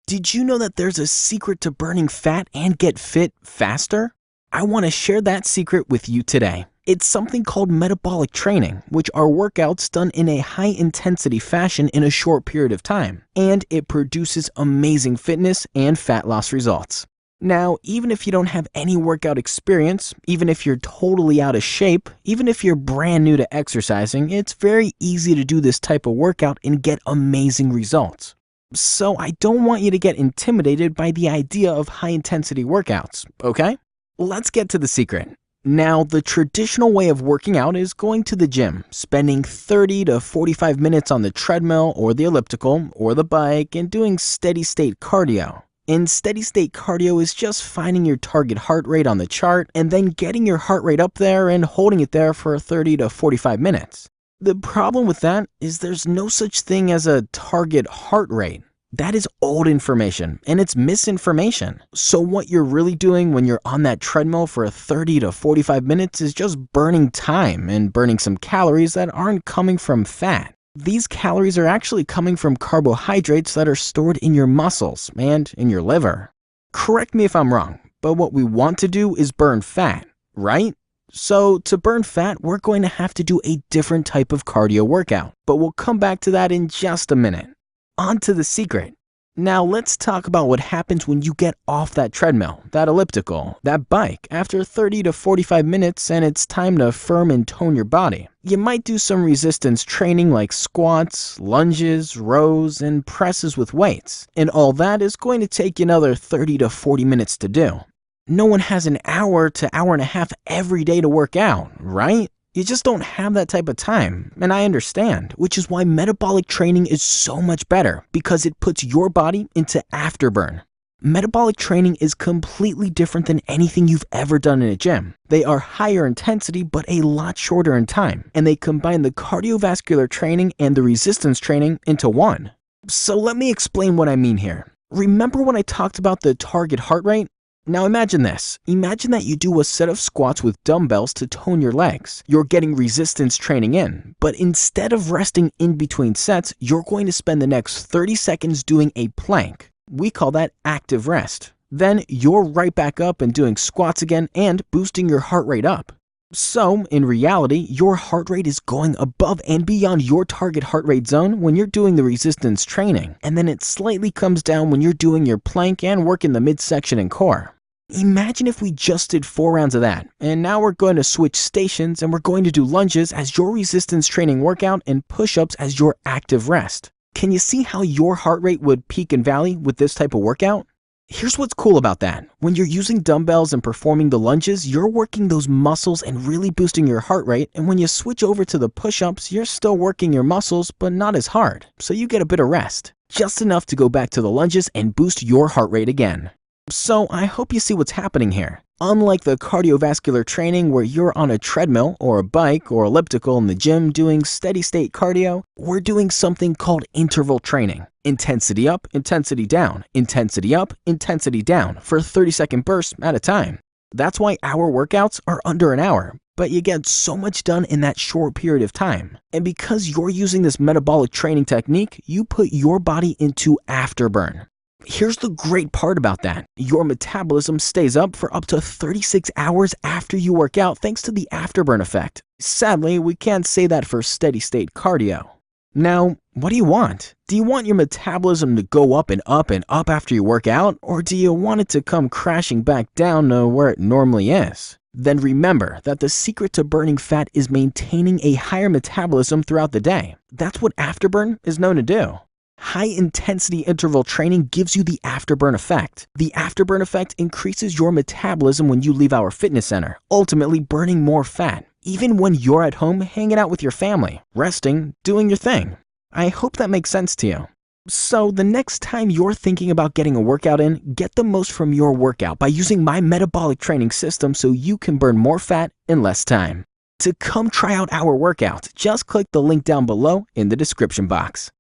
Did you know that there's a secret to burning fat and get fit faster? I want to share that secret with you today. It's something called metabolic training, which are workouts done in a high-intensity fashion in a short period of time, and it produces amazing fitness and fat loss results. Now, even if you don't have any workout experience, even if you're totally out of shape, even if you're brand new to exercising, it's very easy to do this type of workout and get amazing results. So I don't want you to get intimidated by the idea of high-intensity workouts, okay? Let's get to the secret. Now, the traditional way of working out is going to the gym, spending 30 to 45 minutes on the treadmill or the elliptical or the bike and doing steady-state cardio. And steady-state cardio is just finding your target heart rate on the chart and then getting your heart rate up there and holding it there for 30 to 45 minutes. The problem with that is there's no such thing as a target heart rate. That is old information and it's misinformation. So what you're really doing when you're on that treadmill for 30 to 45 minutes is just burning time and burning some calories that aren't coming from fat. These calories are actually coming from carbohydrates that are stored in your muscles and in your liver. Correct me if I'm wrong, but what we want to do is burn fat, right? So to burn fat, we're going to have to do a different type of cardio workout, but we'll come back to that in just a minute. On to the secret. Now let's talk about what happens when you get off that treadmill, that elliptical, that bike after 30 to 45 minutes and it's time to firm and tone your body. You might do some resistance training like squats, lunges, rows, and presses with weights, and all that is going to take you another 30 to 40 minutes to do. No one has an hour to hour and a half every day to work out, right? You just don't have that type of time, and I understand, which is why metabolic training is so much better because it puts your body into afterburn. Metabolic training is completely different than anything you've ever done in a gym. They are higher intensity but a lot shorter in time, and they combine the cardiovascular training and the resistance training into one. So let me explain what I mean here. Remember when I talked about the target heart rate? Now imagine this. Imagine that you do a set of squats with dumbbells to tone your legs. You're getting resistance training in, but instead of resting in between sets, you're going to spend the next 30 seconds doing a plank. We call that active rest. Then you're right back up and doing squats again and boosting your heart rate up. So, in reality, your heart rate is going above and beyond your target heart rate zone when you're doing the resistance training, and then it slightly comes down when you're doing your plank and working the midsection and core. Imagine if we just did 4 rounds of that, and now we're going to switch stations and we're going to do lunges as your resistance training workout and push-ups as your active rest. Can you see how your heart rate would peak and valley with this type of workout? Here's what's cool about that. When you're using dumbbells and performing the lunges, you're working those muscles and really boosting your heart rate, and when you switch over to the push-ups, you're still working your muscles but not as hard, so you get a bit of rest. Just enough to go back to the lunges and boost your heart rate again. So I hope you see what's happening here. Unlike the cardiovascular training where you're on a treadmill or a bike or elliptical in the gym doing steady-state cardio, we're doing something called interval training. Intensity up, intensity down, intensity up, intensity down for 30-second bursts at a time. That's why our workouts are under an hour, but you get so much done in that short period of time. And because you're using this metabolic training technique, you put your body into afterburn. Here's the great part about that. Your metabolism stays up for up to 36 hours after you work out thanks to the afterburn effect. Sadly, we can't say that for steady-state cardio. Now, what do you want? Do you want your metabolism to go up and up and up after you work out, or do you want it to come crashing back down to where it normally is? Then remember that the secret to burning fat is maintaining a higher metabolism throughout the day. That's what afterburn is known to do. High-intensity interval training gives you the afterburn effect. The afterburn effect increases your metabolism when you leave our fitness center, ultimately burning more fat, even when you're at home hanging out with your family, resting, doing your thing. I hope that makes sense to you. So the next time you're thinking about getting a workout in, get the most from your workout by using my metabolic training system so you can burn more fat in less time. To come try out our workout, just click the link down below in the description box.